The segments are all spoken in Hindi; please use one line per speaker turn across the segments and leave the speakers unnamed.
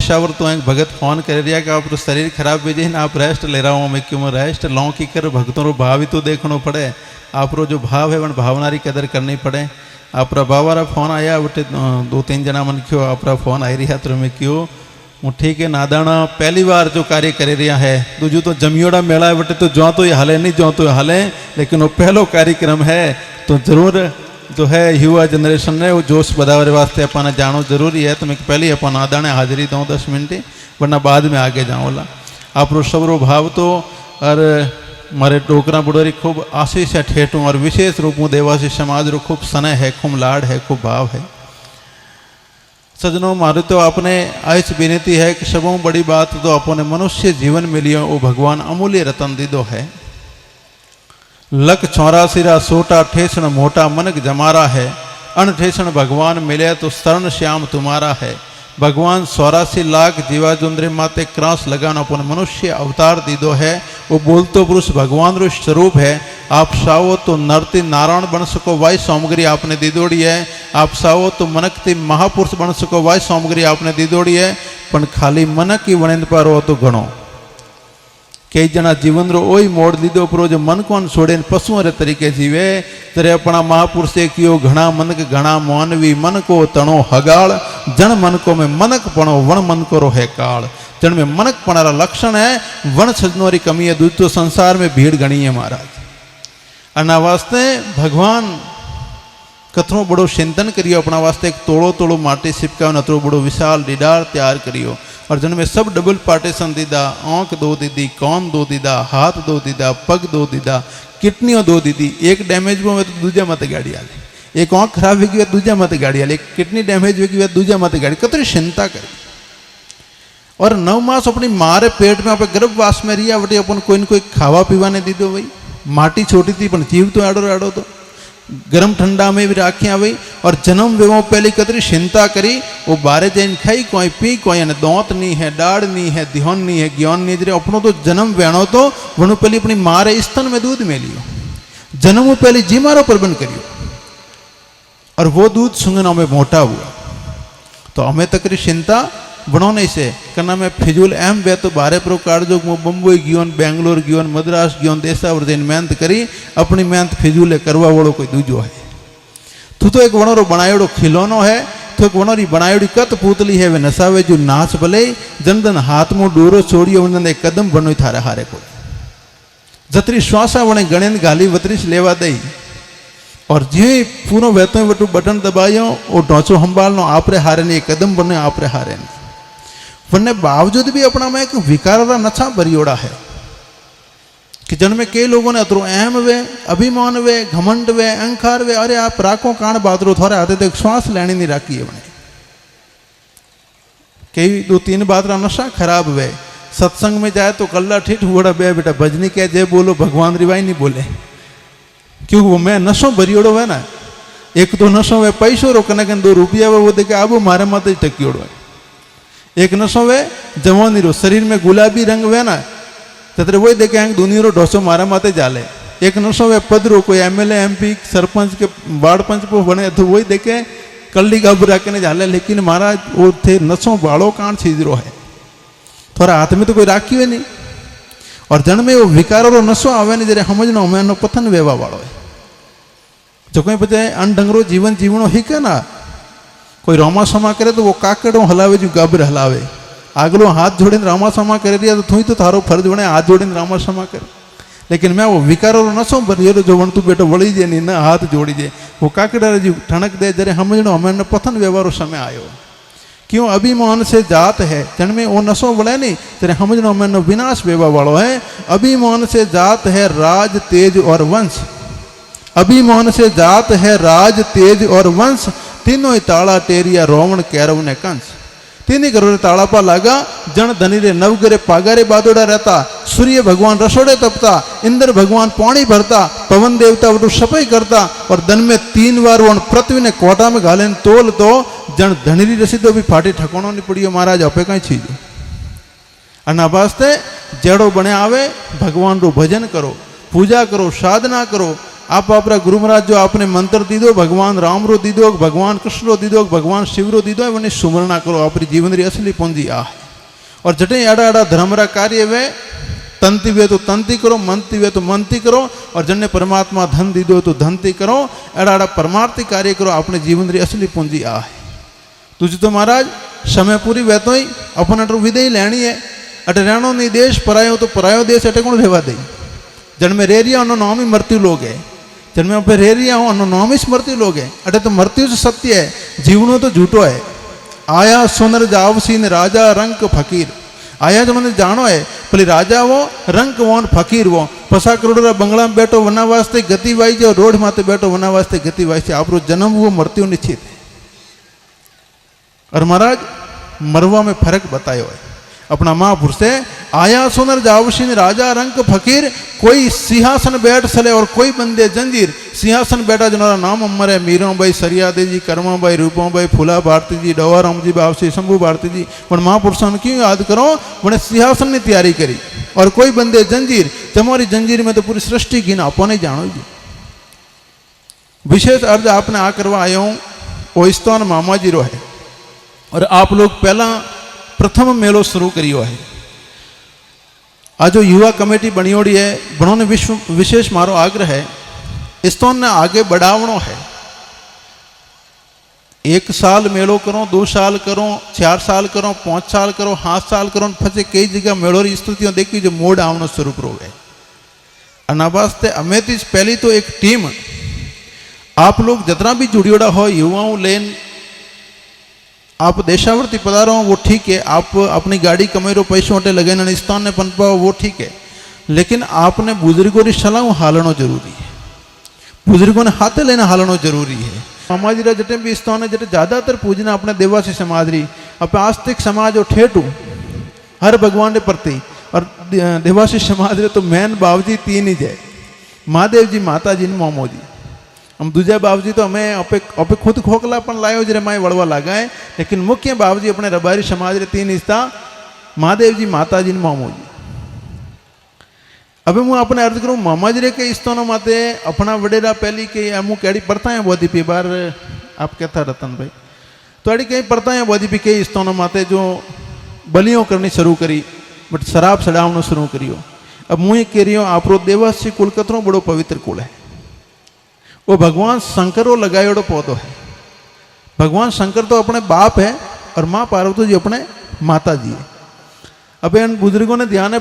पेशावर तो एक भगत फोन कर रिया कि आप शरीर खराब भी जाए ना, आप रेस्ट ले रहा हूँ मैं, क्यों मैं रेस्ट लौं की कर, भगतों रो भाव ही तो देखना पड़े, आप रो जो भाव है वन भावना री कदर करनी पड़े। आप बाबा फोन आया बटे 2-3 जना मन क्यों आप फोन आई रहा तो मैं क्यों हूँ ठीक है नादाना पहली बार जो कार्य कर रहा है, दूजू तो जमियोड़ा मेला है बटे तो जो तो ये हले नहीं जो तो हले, लेकिन वो पहलो कार्यक्रम है तो जरूर जो है युवा जनरेशन ने वो जोश बढ़ाने वास्ते अपना जानो जरूरी है। तो मैं पहले अपन आदाने हाजिरी दूँ 10 मिनट, वरना बाद में आगे जाऊँला। आप रो सबरो भाव तो और मारे डोकरा बुडोरी खूब आशीष है ठेठूँ, और विशेष रूप में देवासी समाज रो खूब स्नेह है, खूब लाड है, खूब भाव है। सजनों मारे तो आपने आज विनती है कि सबों बड़ी बात तो अपने मनुष्य जीवन मिलियो वो भगवान अमूल्य रतन दीदो है। लख 84 सोटा ठेसण मोटा मनक जमारा है, अन ठेसण भगवान मिले तो शरण श्याम तुम्हारा है। भगवान 84 लाख जीवा जुंद्रे माते क्रास लगाना अपन मनुष्य अवतार दीदो है। वो बोलतो पुरुष भगवान रो स्वरूप है। आप सावो तो नरती नारायण बन सको वाई सामग्री आपने दीदोड़ी है। आप सावो तो मनकती महापुरुष बन सको वाई सामग्री आपने दीदोड़ी है। पण खाली मनक की वणेंद पर हो तो घणो। कई जना जीवन रो ओई मोड़ लीधो परो जो मन कोन छोड़े पशुओं रे तरीके जीवे। तेरे अपना महापुरुषे कियो घना मनक घना मानवी मन को तणो हगाड़। जन मन को में मनक पणो वण मन को रो है काल। जन में मनक पणारा लक्षण है, वण सजनों री कमी है। दूसरो संसार में भीड़ घणी है महाराज। अना वास्ते भगवान कतरो बड़ो चिंतन करियो, अपना वास्ते एक तोड़ो तोड़ो माटी सिपका अतरो बड़ो विशाल डिडार तैयार करियो। और जिनमें सब डबल पार्टीशन दीदा, आंख 2 दीदी, कान 2 दीदा, हाथ 2 दीदा, पग 2 दीदा, किडनियों 2 दीदी। एक डैमेज में तो दूजा मत गाड़ी आले, एक आंख खराब होगी दूजा मत गाड़ी आले, एक किडनी डैमेज होगी दूजा मत गाड़ी। कतरी चिंता करी। और 9 मास अपनी मारे पेट में आप गर्भवास में रिया वटे अपन कोई न कोई खावा पीवा ने दीदो भाई। माटी छोटी थी पण जीव तो आड़ो आड़ो तो गरम ठंडा में भी राखी आई। और जन्म वेवो पहली कतरी चिंता करी। वो बारे जैन खाई कोई पी कोई ने दौत नहीं है, डाड़ नहीं है, ध्यान नहीं है, ज्ञान नहीं है। अपनो तो जन्म वेणो तो वनु पहली अपनी मारे स्तन में दूध में लियो, जन्म पहली जी मारो प्रबंध करियो और वो दूध सुंगना में मोटा हुआ। तो हमें तकरी चिंता बनो नहीं से करना में फिजूल एम वे तो बारे प्रकार जो Bombay Gion, Bangalore Gion, Madras Gion, देशावर जैन मेहनत करी। अपनी मेहनत फिजूले करवा वालों कोई दूजो है। तू तो एक वणोरो बनायोड़ो खिलौनो है, तो एक वणोरी बनायोड़ी कत पूतली है वे नसावे जो नाच भले। जन जन हाथ में डोरो छोड़ियो उन एक कदम बनो थारे हारे को जतरी श्वासा वणे गणेन गाली वतरीस लेवा दई। और जे पूरो वहतो वटू बटन दबायो वो ढोचो संभालनो आपरे हारे ने कदम बने आपरे हारे ने। वरने बावजूद भी अपना में एक विकार नशा भरियोड़ा है कि जन्मे कई लोगों ने अतरो अहम वे, अभिमान वे, घमंड वे, अहंकार वे। अरे आप राखो कान बादरो थोड़े आते तो एक श्वास लेनी नहीं राखी है बने। कई 2-3 बात रा नशा खराब वे। सत्संग में जाए तो कल्ला ठिठ हुआ बे बेटा भजनी कह जे बोलो भगवान रिवाई नहीं बोले, क्यों वो मैं नशो भरियोड़ो है ना। एक तो नशो वे पैसो रो कने 2 रुपया वे वो देखे आबो मारे माते टक्योड़ो है। एक नशो वे जवानी रो, शरीर में गुलाबी रंग वे ना तत्र वही देखे दुनिया रो ढोसो मारा माते जाले। एक नशो वे पद रो, कोई एमएलए एमपी सरपंच के वार्ड पंच को बने तो वही देखे कल्ली गाबरा के जाले। लेकिन महाराज वो थे नशो बाड़ो कान चीज रो है, थोड़ा हाथ में तो कोई राखी हुए नहीं। और जन में वो विकारो रो नशो आवे नहीं जरे समझनो मैं पतन वेवा वालो है। जो कोई बचे अनढंगरो जीवन जीवनो हिके ना, कोई रामा समा करे तो वो काकड़ो हलावे जो गाबर हलावे। आगलो हाथ जोड़े रामा समा करे दिया तो थोड़ी तो थारो फर्ज बने हाथ जोड़े रामा समा करे। लेकिन मैं वो विकारो नशो भरियो जो वन तू बेटो वળી जे नहीं ना हाथ जोड़ी जे वो काकड़ा जी ठणक दे जरे समझनो हमें पतन व्यवहारो समय आयो। क्यों अभिमान से जात है जन में वो नशो वळे नहीं जरे समझनो हमें विनाश वेवा वालो है। अभिमान से जात है राज तेज और वंश। अभिमान से जात है राज तेज और वंश। तीनों ही ताड़ा टेरिया रोवण कैरव ने कंस। तीनी करो ताड़ा पा लागा। जन धनी रे नवगरे पागारे बादोड़ा रहता। सूर्य भगवान रसोड़े तपता। इंद्र भगवान पानी भरता। पवन देवता वटू सफाई करता। और दिन में 3 बार वो पृथ्वी ने कोटा में घाले तोल तो जन धनी री रसी तो भी फाटी ठकोनो नहीं पड़ियो महाराज अपे कई चीज। अना वास्ते जेड़ो बने आवे भगवान रो भजन करो, पूजा करो, साधना करो। आप अपना गुरु महाराज जो आपने मंत्र दीदो, भगवान राम रो दीदो, भगवान कृष्ण रो दीदो, भगवान शिव रो दीदो, वने सुमरणा करो। अपनी जीवन री असली पूंजी आ है। और जटे आड़ा आड़ा धर्म रा कार्य वे तंती वे तो तंती करो, मनती वे तो मनती करो, और जन्ने परमात्मा धन दी दो तो धनती करो, एड़ा आड़ा परमार्थी कार्य करो। अपने जीवन री असली पूंजी आ है। तुझे तो महाराज समय पूरी वे तो ही अपन अटर विदेही लेनी है। अटे रहनो नहीं देश परायो तो परायो देश अटे कौन रेवा दे। जन में रेरिया उन्होंने नाम ही मृत्यु लोग है, जन में पे रेरिया हो उन्होंने नाम ही मृत्यु लोग है। अटे तो मृत्यु से सत्य है, जीवनो तो झूठो है। आया सुनर जावसीन राजा रंक फकीर। आया जो मैंने जानो है भले राजा वो रंक वो फकीर वो। 50 करोड़ बंगला में बैठो वना वास्ते गति वाई और रोड माते बैठो वना वास्ते गति वाई से। आप जन्म वो मृत्यु निश्चित है। और महाराज मरवा में फर्क बतायो है अपना महापुरुष से। आया सुनर जावसीन राजा रंक फकीर। कोई सिंहासन बैठ सले और कोई बंदे जंजीर। सिंहासन बैठा जिनका नाम अमर है, मीरा भाई सरियादे जी, कर्मा भाई, रूपा भाई, फूला भारती जी, डवा राम जी बावसी, शंभू भारती जी। पर महापुरुषों ने क्यों याद करो, उन्हें सिंहासन ने तैयारी करी। और कोई बंदे जंजीर, तुम्हारी जंजीर में तो पूरी सृष्टि की ना अपने ही जानो जी। विशेष अर्ज आपने आ करवा आया हूँ वो स्थान मामा जी रो है। और आप लोग पहला प्रथम मेलो शुरू करियो है। आज जो युवा कमेटी बनियोड़ी है बणों विशेष मारो आग्रह है इस्तो ने आगे बढ़ावनो है। 1 साल मेलो करो, 2 साल करो, 4 साल करो, 5 साल करो, 7 साल करो, फसे कई जगह मेलो री स्थितियों देखी जो मोड़ आवनो शुरू करो है। अना वास्ते अमे थी पहली तो एक टीम आप लोग जितना भी जुड़ियोड़ा हो युवाओं लेन आप देशावर्ती पधारो वो ठीक है। आप अपनी गाड़ी कमेरो पैसों अटे लगे स्थान ने पनपाओ वो ठीक है। लेकिन आपने बुजुर्गों की सलाह हालनो जरूरी है। बुजुर्गों ने हाथे लेना हालनो जरूरी है। मामा जी जटे भी स्थान है जटे ज्यादातर पूजना अपने देवासी समाज री अपने आस्तिक समाज और ठेठू हर भगवान के प्रति। और देवासी समाज रे तो मैन बाबजी 3 ही जाए, महादेव जी, माता जी, मोमो जी। हम दूजा बाबजी तो हमें अपे खुद खोखलापन लायो जरे माए वड़वा लगाए। लेकिन मुख्य बाबजी अपने रबारी समाज रे 3 हिस्सा महादेव जी, माता जी, मोमो जी। अबे मुझे अपने अर्ज करूँ मामा जी रे के स्थानों माते अपना वडेरा पहली के अमु कैडी पढ़ता है बहुत ही बार आप कहता रतन भाई तो अड़ी कहीं पढ़ता है बहुत ही के स्थानों माते जो बलियों करनी शुरू करी बट शराब सड़ावनो शुरू करियो। अब मुझे कह रही हूँ आप रो देवासी कुल कतरो बड़ो पवित्र कुल है। वो भगवान शंकरो लगायोड़ो पौधो है। भगवान शंकर तो अपने बाप है और माँ पार्वती जी अपने माता जी है। अब इन बुजुर्गों ने ध्यान है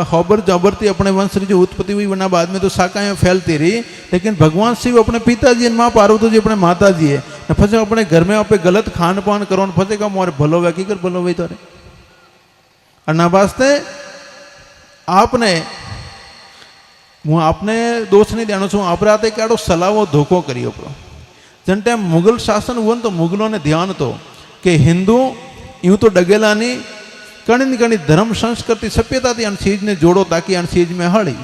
हॉबर जबरती अपने वंश की जो उत्पत्ति हुई वरना बाद में तो शाखाएं फैलती रही। लेकिन भगवान शिव अपने पिताजी और माँ पार्वती जी अपने माता जी है। फंसे अपने घर में आप गलत खान पान करो फंसे का मोरे भलो वे की कर भलो वही तोरे और ना वास्ते आपने હું આપને દોષ નહીં દેણો છું આપણે આતે કાડો સલાવો ધોકો કર્યો પરો જન ટાઈમ મુગલ શાસન हुआ तो मुगलों ने ध्यान तो कि हिंदू यूं तो डगेला नहीं कणी कणी धर्म संस्कृति सभ्यता थी अनसीज ने जोड़ो ताकि अनसीज में हड़ी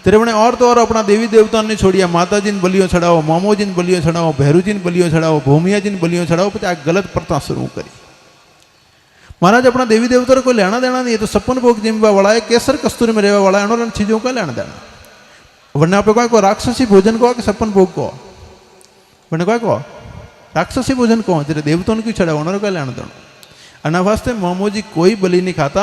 तेरे बने और तो और अपना देवी देवता ने छोड़िया माता जी ने बलियों चढ़ाओ मोमो जी ने बलियों चढ़ाओ भैरू जी ने बलियों चढ़ाओ भूमिया जी ने बलियों चढ़ाओ પછી આ गलत प्रथा शुरू करी। महाराज अपना देवी देवता को लेना देना नहीं है तो सपन भोग जिम्बा वाला है केसर कस्तूरी में रहने वाला है चीजों का लेना देना वरना पे को राक्षसी भोजन को कि सपन भोग को वरना को राक्षसी भोजन को जरा देवताओं की चढ़ा उन्होंने का लेना देना अना वास्ते मोमो जी कोई बलि नहीं खाता।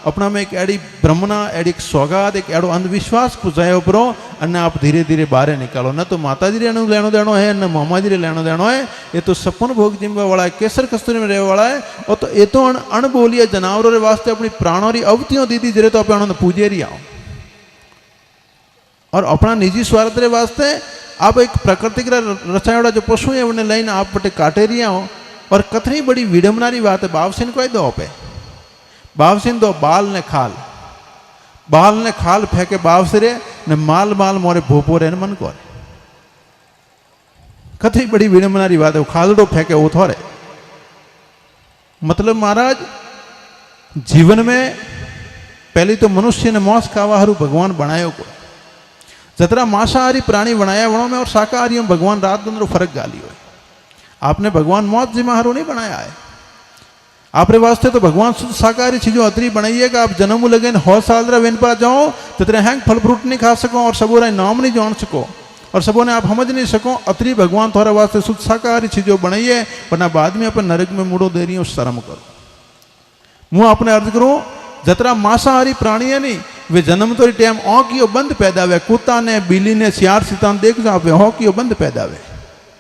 अपना में एक एडी ब्रह्मणा एडी एक सौगात एक एडो अंधविश्वास पुजायो परो अने आप धीरे धीरे बाहर निकालो न तो माता जी लेनो देनो है न मामा जी लेनो देनो है। ये तो सपन भोग जिम्बा वाला है केसर कस्तूरी में रहने वाला है और तो ये तो अणबोलिया जानवरों रे वास्ते अपनी प्राणों री अवतियों दीदी जरे तो आप पूजे रही आओ और अपना निजी स्वार्थ रे वास्ते आप एक प्राकृतिक रचायोड़ा जो पशु है उन्हें लाइन आप बटे काटे रही हो। और कतनी बड़ी विडम्बनारी बात है बावसिन को दो पे बावसिन दो बाल ने खाल फेंके बावसरे ने माल माल मोरे भोपोरे मन को कतनी बड़ी विडम्बनारी बात है खालड़ो फेंके वो थोड़े मतलब महाराज जीवन में पहली तो मनुष्य ने मांस खावा हरू भगवान बनायो को जतरा मांसाहारी प्राणी बनाया वणों में और शाकाहारी में भगवान रात दिन फर्क गाली हो। आपने भगवान मौत जिम्माहारो नहीं बनाया है आपरे वास्ते तो भगवान शुद्ध शाकाहारी चीजों अतरी बनाई है कि आप जन्म लगे 100 साल वेन पर जाओ ततरे हैंग फल फ्रूट नहीं खा सको और सबों नाम नहीं जान सको और सबों ने आप समझ नहीं सको अतरी भगवान थोड़ा वास्ते शुद्ध शाकाहारी चीजों बनाई है वरना बाद में अपन नरक में मुड़ो दे रही हो शर्म करो। मुँह अपने अर्ज करूँ जतरा मांसाहारी प्राणी है नी वे जन्म तो टाइम औकियो बंद पैदा हुए, कुत्ता ने बिल्ली ने सियार सीता देख जाओ औकियो बंद पैदा हुए,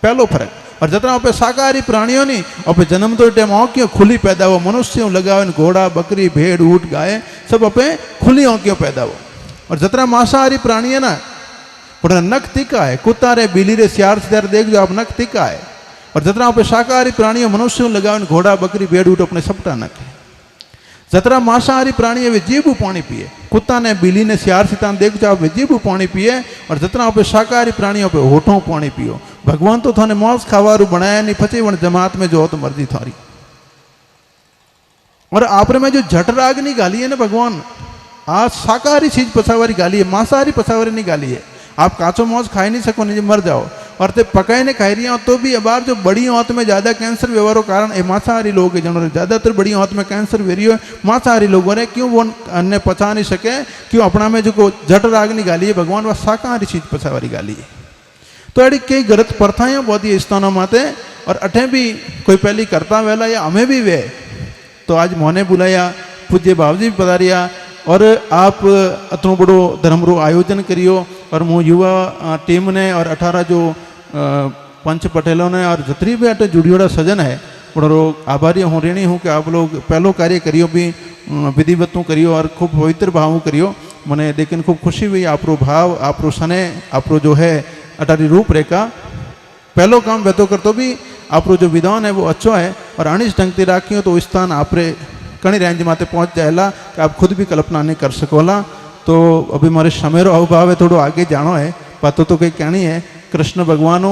पहलो फर्क। और जतरा पे शाकाहारी प्राणियों नहीं और जन्म तो टाइम औकियो खुली पैदा हो, मनुष्यों लगावे घोड़ा बकरी भेड़ ऊँट गाय सब अपे खुली औकियों पैदा हो। और जतरा मांसाहारी प्राणी है ना पर नख तीखा है, कुत्ता रे बिल्ली रे सियार सीता देख जाओ आप नख तीखा है। और जतरा पे शाकाहारी प्राणियों मनुष्यों लगावे घोड़ा बकरी भेड़ ऊँट अपने सबटा नख है। जतरा मांसाहारी प्राणी है वे जीभू पानी पिए, कुत्ता ने बिल्ली ने सियार सीता देख जाओ वे जीभू पानी पिए। और जतना पे शाकाहारी प्राणियों पे होठों पानी पियो। भगवान तो थाने मौज खावारू बनाया नहीं, पचे वन जमात में जो तो मर्जी थारी। और आपरे में जो झट राग नहीं गाली है ना भगवान, आज शाकाहारी चीज पसावारी गाली है, मांसाहारी पसावारी नहीं गाली है। आप काचो मौज खाई नहीं सको नहीं मर जाओ। और ते पकाए ने खाई रही हो तो भी अबार जो बड़ी औत में ज्यादा कैंसर व्यवहारों कारण ये मांसाहारी लोग है जिन्होंने ज्यादातर बड़ी औत में कैंसर वेरी हो मांसाहारी लोग रहे। क्यों वो अन्य पचा नहीं सके, क्यों अपना में जो को जट राग नहीं गाली है भगवान वह शाकाहारी चीज पसावारी गाली है। तो अड़ी कई गलत प्रथाएं बहुत ही स्थानों माते। और अठे भी कोई पहली करता वेला या हमें भी वे तो आज मोने बुलाया, पूज्य बाबूजी भी पधारिया और आप अतनो बड़ो धर्मरो आयोजन करियो। और मु युवा टीम ने और 18 जो पंच पटेलों ने और जतरी भी अटे जुड़ियोड़ा सजन है बड़ो आभारी हूँ ऋणी हूँ कि आप लोग पहलो कार्य करियो भी विधिवतों करियो और खूब पवित्र भाव करियो। मने लेकिन खूब खुशी हुई आपरो भाव आपरो सने आपरो जो है अटारी रूपरेखा पहलो काम बेतो कर तो भी आपरो जो विधान है वो अच्छो है। और अनिश ढंग से राखियो तो स्थान आपरे कणी रेंज माते पहुँच जाएला कि आप खुद भी कल्पना नहीं कर सकोला। तो अभी मारे समेरो अभाव है थोड़ो आगे जानो है बातों तो कहीं कहनी है। कृष्ण भगवानो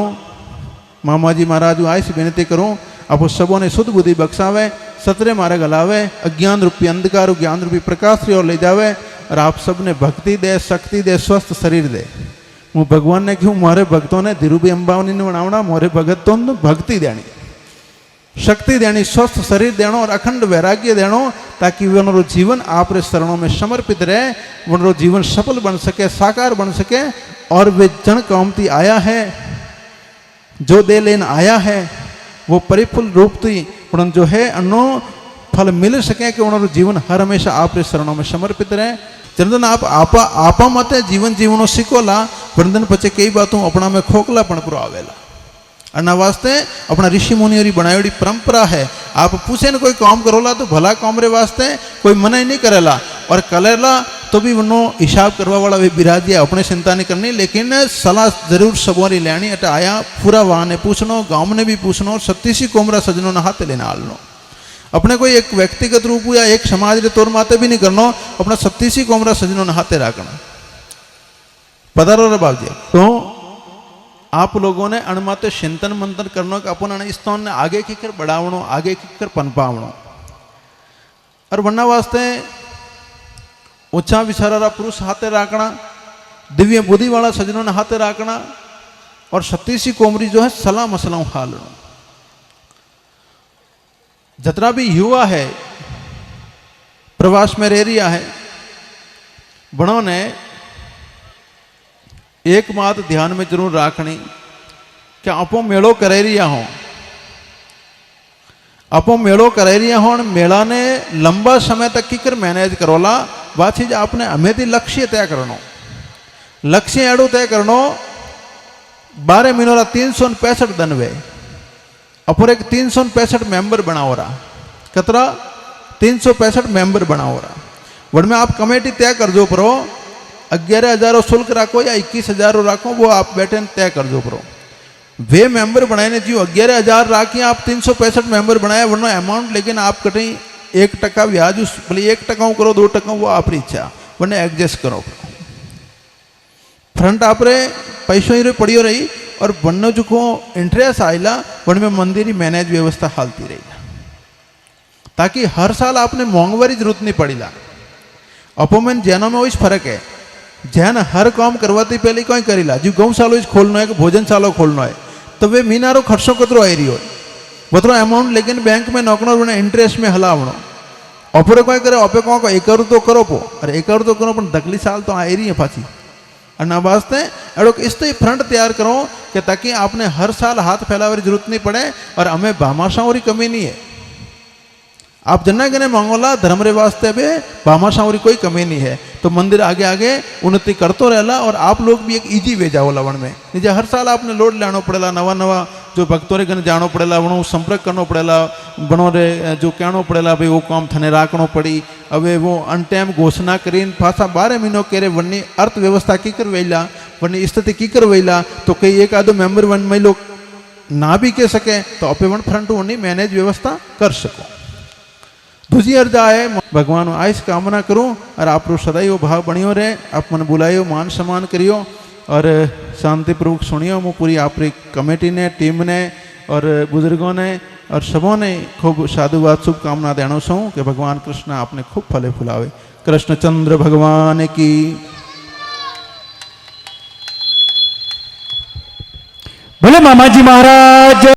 मामाजी महाराज आय से विनती करूँ आप सबों ने शुद्ध बुद्धि बख्शावे, सतरे मार्ग हलावे, अज्ञान रूपी अंधकार ज्ञान रूपी प्रकाश की ओर ले जावे और आप सब ने भक्ति दे शक्ति दे स्वस्थ शरीर दे। હું ભગવાનને કહું મારે ભક્તોને ધીરુભાઈ અંબાણીને બનાવણા, મારે ભગતોને ભક્તિ દેણી, शक्ति देनी, स्वस्थ शरीर देनो और अखंड वैराग्य देनो ताकि वनरो जीवन आप रे शरणों में समर्पित रहे, वनरो जीवन सफल बन सके, साकार बन सके। और वे जन कामती आया है जो दे लेन आया है वो परिफुल रूप थी उन जो है अनो फल मिल सके कि उनरो जीवन हर हमेशा आप रे शरणों में समर्पित रहे। चंदन आप आपा मते जीवन जीवनो सीखोला वंदन पचे कई बातों अपना में खोखला पण पुरो आवेला। अना वास्ते अपना ऋषि मुनियों बनायोड़ी परंपरा है। आप पूछे न कोई काम करोला तो भला काम रे वास्ते कोई मना ही नहीं करेला और करेला तो भी वनो हिसाब करवा वाला वे बिराजिया अपने चिंता नहीं करनी, लेकिन सलाह जरूर सबोरी लेनी। अट आया पूरा वहां ने पूछनो, गांव ने भी पूछनो, 37 कोमरा सजनों ने हाथ लेना आलनो। अपने कोई एक व्यक्तिगत रूप या एक समाज रे तौर माते भी नहीं करनो, अपना 37 कोमरा सजनों ने हाथे रखना। पधारो रे बाबू जी। तो आप लोगों ने अणमाते चिंतन मंथन करनो कि अपन स्थान ने आगे कीकर बढ़ावणो, आगे कीकर पनपावणो। और वरना वास्ते ऊंचा विचारा पुरुष हाथे राखना, दिव्य बुद्धि वाला सज्जनों ने हाथे राखना और 37 कोमरी जो है सलाह मसला हालनो। जतरा भी युवा है प्रवास में रह रिया है बणों ने एक बात ध्यान में जरूर राखनी कि आपो मेड़ो करे रिया हो, आपो मेड़ो करे रिया हो, मेला ने लंबा समय तक की कर मैनेज करोला। बात चीज आपने हमें थी लक्ष्य तय करनो, लक्ष्य एडो तय करनो 12 महीनों 365 दिन वे अपर एक 365 मेंबर बनाओ रहा, कतरा 365 मेंबर बनाओ रहा। वड में आप कमेटी तय कर जो परो 11,000 शुल्क राखो या 21,000 राखो, वो आप बैठे तय कर जो परो। वे मेंबर बनाए जो 11,000 राखी आप 365 मेंबर बनाए वरना अमाउंट, लेकिन आप कहीं 1% ब्याज भले 1% करो 2% वो आपकी इच्छा वरना एडजस्ट करो। फ्रंट आप रे पैसों ही पड़ियो रही और वन जो को इंटरेस्ट आयला वन में मंदिर मैनेज व्यवस्था हालती रही ताकि हर साल आपने मोंघवारी जरूरत नहीं पड़ीला। अपोमेंट जैनों में वही फर्क है, जैन हर काम करवाती पहले कोई करीला जो गौशालो खोलना है कि भोजनशाला खोलना है तो वे मीनारो खर्चो कतरो आई रही हो बतरो अमाउंट, लेकिन बैंक में नौकरो बने इंटरेस्ट में हलावनो अपरे कोई करे अपे को 1 तो करो पो अरे 1 तो करो पर दगली साल तो आई रही है पाची। और ना वास्ते एडो इस तो फ्रंट तैयार करो कि ताकि आपने हर साल हाथ फैलावे जरूरत नहीं पड़े और हमें भामाशाओं की कमी नहीं है। आप जना गने मांगोला धर्म रे वास्ते बे भामाशाह कोई कमी नहीं है। तो मंदिर आगे आगे उन्नति करतो रहला और आप लोग भी एक इजी वे जाओ लवण में निजे हर साल आपने लोड लेना पड़ेला नवा नवा जो भक्तों रे गने जानो पड़ेला वणो संपर्क करनो पड़ेला बणो रे जो कहनो पड़ेला भाई वो काम थने राखनो पड़ी। अबे वो अन टाइम घोषणा करीन पाछा 12 महीनों केरे वनी अर्थव्यवस्था की कर वेला वनी स्थिति की कर वेला तो कई एक आधो मेंबर वन में लोग ना भी कह सके तो अपे वन फ्रंट वनी मैनेज व्यवस्था कर सको। दूसरी अर्जा है भगवान आइस कामना करूं और आप सदाई वो भाव बनियो रहे आप मन बुलायो मान सम्मान करियो और शांतिपूर्वक सुनियो। मैं पूरी आपरी कमेटी ने टीम ने और बुजुर्गों ने और सबों ने खूब साधुवाद शुभकामना देना छूँ कि भगवान कृष्ण आपने खूब फले फुलावे। कृष्णचंद्र भगवान की
बोले मामा जी महाराज।